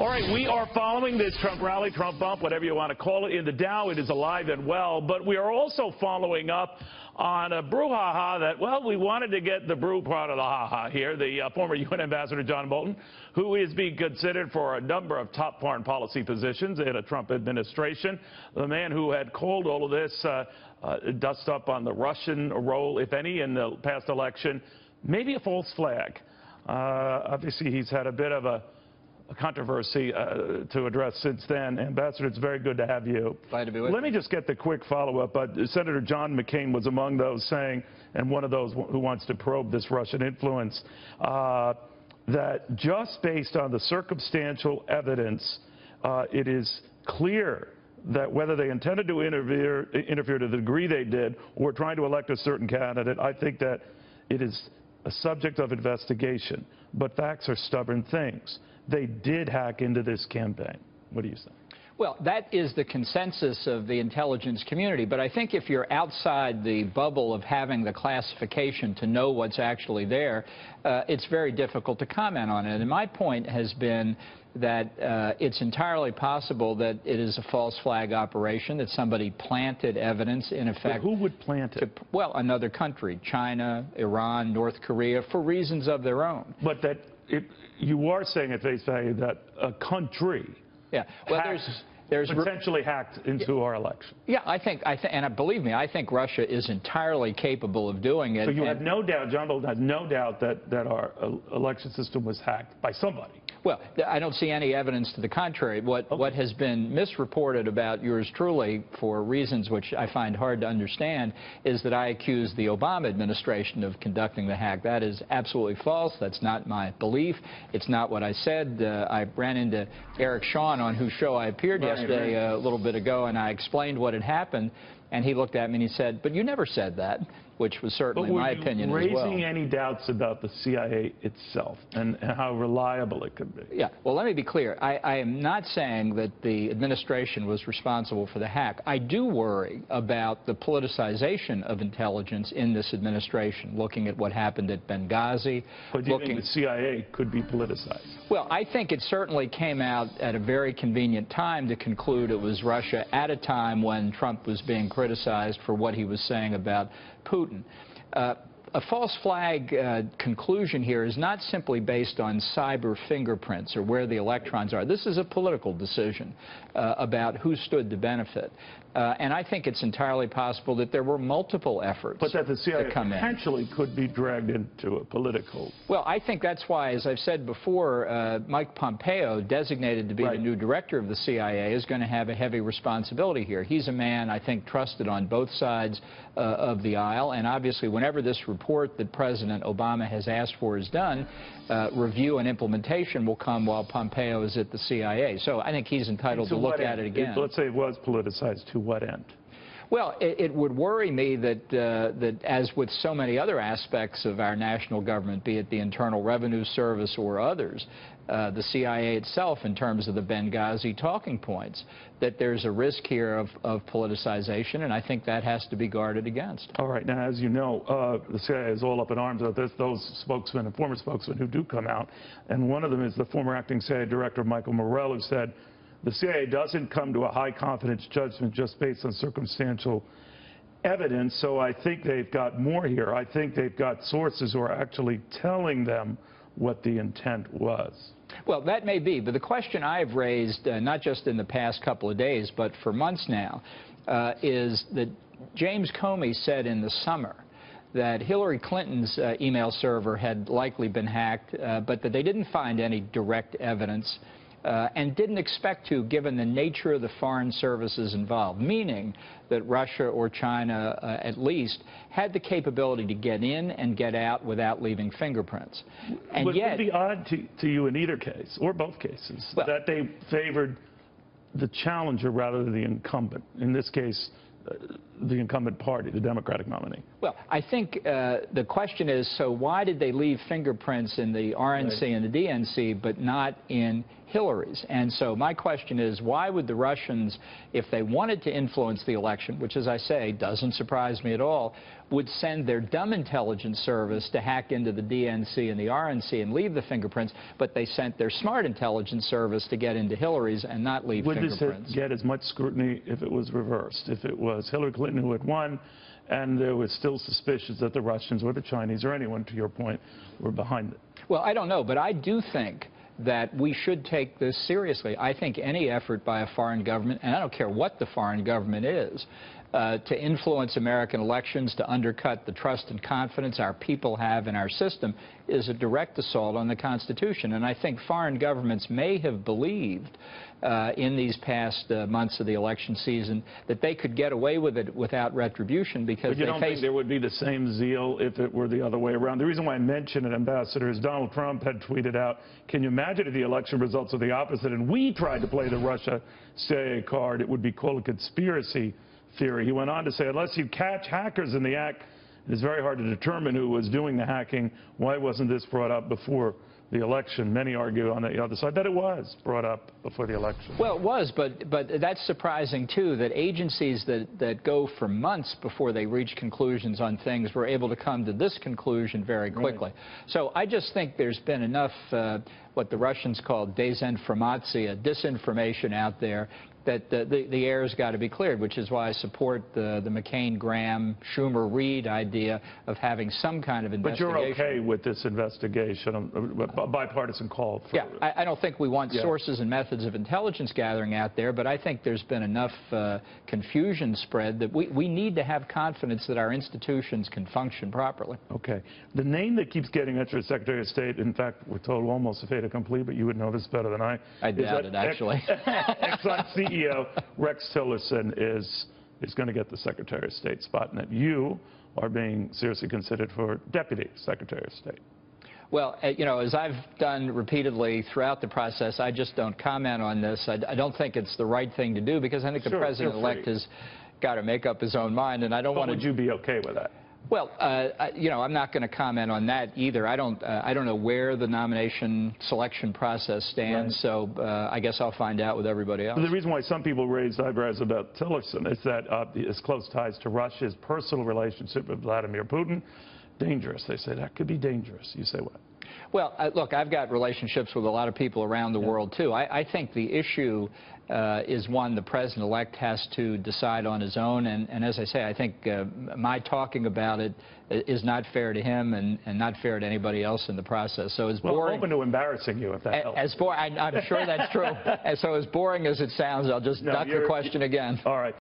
All right, we are following this Trump rally, Trump bump, whatever you want to call it. In the Dow, it is alive and well, but we are also following up on a brouhaha that, well, we wanted to get the brew part of the ha-ha here. The former UN Ambassador John Bolton, who is being considered for a number of top foreign policy positions in a Trump administration, the man who had called all of this dust up on the Russian role, if any, in the past election, maybe a false flag. Obviously, he's had a bit of a controversy to address since then. Ambassador, it's very good to have you. Glad to be with you. Let me just get the quick follow-up. Senator John McCain was among those saying, and one of those who wants to probe this Russian influence, that just based on the circumstantial evidence, it is clear that whether they intended to interfere to the degree they did or trying to elect a certain candidate, I think that it is a subject of investigation. But facts are stubborn things. They did hack into this campaign. What do you say? Well, that is the consensus of the intelligence community. But I think if you're outside the bubble of having the classification to know what's actually there, it's very difficult to comment on it. And my point has been that it's entirely possible that it is a false flag operation, that somebody planted evidence, in effect. But who would plant it? Well, another country, China, Iran, North Korea, for reasons of their own. But that you are saying at face value that a country there's potentially hacked into our election. Yeah, and believe me, I think Russia is entirely capable of doing it. So you have no doubt, John Bolton has no doubt that our election system was hacked by somebody. Well, I don't see any evidence to the contrary. What has been misreported about yours truly, for reasons which I find hard to understand, is that I accuse the Obama administration of conducting the hack. That is absolutely false. That's not my belief. It's not what I said. I ran into Eric Shawn, on whose show I appeared yesterday a little bit ago, and I explained what had happened, and he looked at me and he said, "But you never said that," which was certainly my opinion as well. But were you raising any doubts about the CIA itself and how reliable it could be? Yeah. Well, let me be clear. I am not saying that the administration was responsible for the hack. I do worry about the politicization of intelligence in this administration, looking at what happened at Benghazi. But do you think the CIA could be politicized? Well, I think it certainly came out at a very convenient time to conclude it was Russia at a time when Trump was being criticized for what he was saying about Putin. A false flag conclusion here is not simply based on cyber fingerprints or where the electrons are. This is a political decision about who stood to benefit. And I think it's entirely possible that there were multiple efforts but that the CIA potentially could be dragged into a political... Well, I think that's why, as I've said before, Mike Pompeo, designated to be the new director of the CIA, is going to have a heavy responsibility here. He's a man, I think, trusted on both sides of the aisle, and obviously whenever this report that President Obama has asked for is done, review and implementation will come while Pompeo is at the CIA. So I think he's entitled to look at it again. Let's say it was politicized. To what end? Well, it would worry me that as with so many other aspects of our national government, be it the Internal Revenue Service or others, the CIA itself, in terms of the Benghazi talking points, that there's a risk here of politicization, and I think that has to be guarded against. All right. Now, as you know, the CIA is all up in arms about this. Those spokesmen and former spokesmen who do come out, and one of them is the former acting CIA director, Michael Morell, who said, the CIA doesn't come to a high-confidence judgment just based on circumstantial evidence, so I think they've got more here. I think they've got sources who are actually telling them what the intent was. Well, that may be, but the question I've raised, not just in the past couple of days, but for months now, is that James Comey said in the summer that Hillary Clinton's email server had likely been hacked, but that they didn't find any direct evidence and didn't expect to, given the nature of the foreign services involved, meaning that Russia or China, at least, had the capability to get in and get out without leaving fingerprints. And but yet, it would be odd to you in either case, or both cases, that they favored the challenger rather than the incumbent. In this case, the incumbent party, the Democratic nominee. Well, I think the question is, so why did they leave fingerprints in the RNC and the DNC, but not in Hillary's? And so my question is, why would the Russians, if they wanted to influence the election, which, as I say, doesn't surprise me at all, would send their dumb intelligence service to hack into the DNC and the RNC and leave the fingerprints, but they sent their smart intelligence service to get into Hillary's and not leave fingerprints. Would this get as much scrutiny if it was reversed? If it was Hillary Clinton who had won and there was still suspicions that the Russians or the Chinese or anyone, to your point, were behind it? Well, I don't know, but I do think that we should take this seriously. I think any effort by a foreign government, and I don't care what the foreign government is, to influence American elections, to undercut the trust and confidence our people have in our system, is a direct assault on the Constitution. And I think foreign governments may have believed in these past months of the election season that they could get away with it without retribution because you don't think there would be the same zeal if it were the other way around? The reason why I mention it, Ambassador, is Donald Trump had tweeted out, can you imagine if the election results are the opposite and we tried to play the Russia-CIA card, it would be called a conspiracy theory. He went on to say, unless you catch hackers in the act, it's very hard to determine who was doing the hacking. Why wasn't this brought up before the election? Many argue on the other side that it was brought up before the election. Well, it was, but that's surprising, too, that agencies that go for months before they reach conclusions on things were able to come to this conclusion very quickly. Right. So I just think there's been enough, what the Russians call dezinformatia, disinformation out there, that the air's got to be cleared, which is why I support the McCain, Graham, Schumer, Reid idea of having some kind of investigation. But you're okay with this investigation, a bipartisan call? Yeah, I don't think we want sources and methods of intelligence gathering out there, but I think there's been enough confusion spread that we need to have confidence that our institutions can function properly. Okay. The name that keeps getting mentioned, Secretary of State, in fact, we're told almost a fait accompli, but you would know this better than I. I doubt it, actually. Exxon CEO Rex Tillerson is going to get the Secretary of State spot, and that you are being seriously considered for Deputy Secretary of State. Well, you know, as I've done repeatedly throughout the process, I just don't comment on this. I don't think it's the right thing to do because I think the President-elect has got to make up his own mind, and I don't want to... Would you be okay with that? Well, you know, I'm not going to comment on that either. I don't know where the nomination selection process stands, so I guess I'll find out with everybody else. The reason why some people raise eyebrows about Tillerson is that his close ties to Russia, his personal relationship with Vladimir Putin, dangerous. They say that could be dangerous. You say what? Well, look, I've got relationships with a lot of people around the world, too. I think the issue is one the President-elect has to decide on his own. And as I say, I think my talking about it is not fair to him and not fair to anybody else in the process. So as boring... Well, I'm open to embarrassing you if that helps. I'm sure that's true. And so as boring as it sounds, I'll just duck the question again. All right.